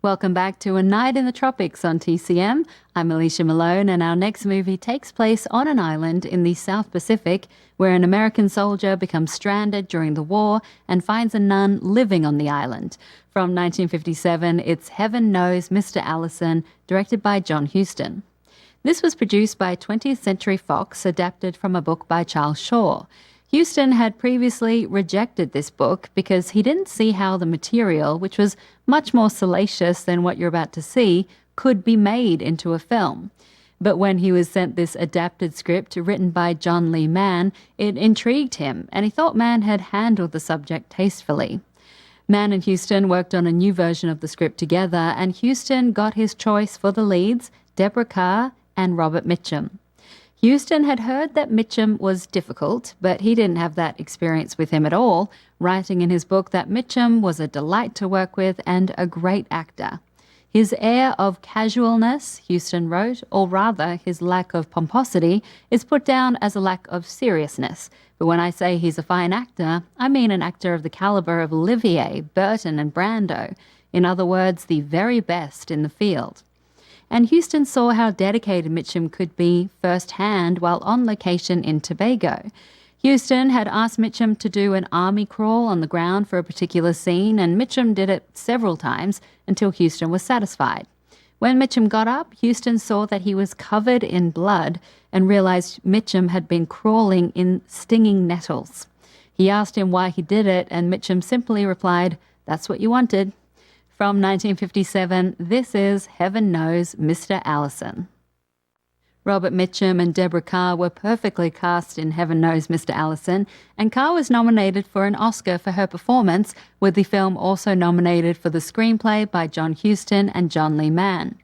Welcome back to A Night in the Tropics on TCM. I'm Alicia Malone, and our next movie takes place on an island in the South Pacific where an American soldier becomes stranded during the war and finds a nun living on the island. From 1957, it's Heaven Knows Mr. Allison, directed by John Huston. This was produced by 20th Century Fox, adapted from a book by Charles Shaw. Huston had previously rejected this book because he didn't see how the material, which was much more salacious than what you're about to see, could be made into a film. But when he was sent this adapted script written by John Lee Mann, it intrigued him, and he thought Mann had handled the subject tastefully. Mann and Huston worked on a new version of the script together, and Huston got his choice for the leads, Deborah Kerr and Robert Mitchum. Huston had heard that Mitchum was difficult, but he didn't have that experience with him at all, writing in his book that Mitchum was a delight to work with and a great actor. His air of casualness, Huston wrote, or rather his lack of pomposity, is put down as a lack of seriousness. But when I say he's a fine actor, I mean an actor of the caliber of Olivier, Burton and Brando. In other words, the very best in the field. And Huston saw how dedicated Mitchum could be firsthand while on location in Tobago. Huston had asked Mitchum to do an army crawl on the ground for a particular scene, and Mitchum did it several times until Huston was satisfied. When Mitchum got up, Huston saw that he was covered in blood and realized Mitchum had been crawling in stinging nettles. He asked him why he did it, and Mitchum simply replied, "That's what you wanted." From 1957, this is Heaven Knows Mr. Allison. Robert Mitchum and Deborah Kerr were perfectly cast in Heaven Knows Mr. Allison, and Kerr was nominated for an Oscar for her performance, with the film also nominated for the screenplay by John Huston and John Lee Mann.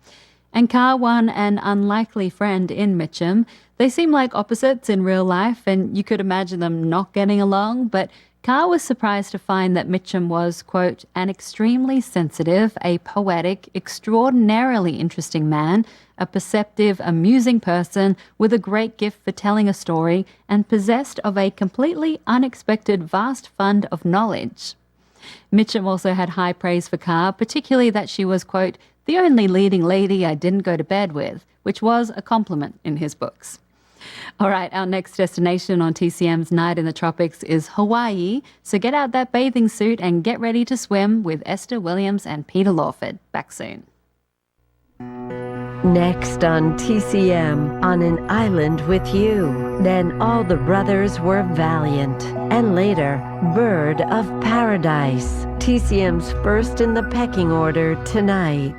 And Kerr won an unlikely friend in Mitchum. They seem like opposites in real life, and you could imagine them not getting along, but Kerr was surprised to find that Mitchum was, quote, an extremely sensitive, a poetic, extraordinarily interesting man, a perceptive, amusing person with a great gift for telling a story, and possessed of a completely unexpected vast fund of knowledge. Mitchum also had high praise for Kerr, particularly that she was, quote, the only leading lady I didn't go to bed with, which was a compliment in his books. All right, our next destination on TCM's Night in the Tropics is Hawaii, so get out that bathing suit and get ready to swim with Esther Williams and Peter Lawford. Back soon. Next on TCM, on an island with you. Then all the brothers were valiant, and later, Bird of Paradise. TCM's first in the pecking order tonight.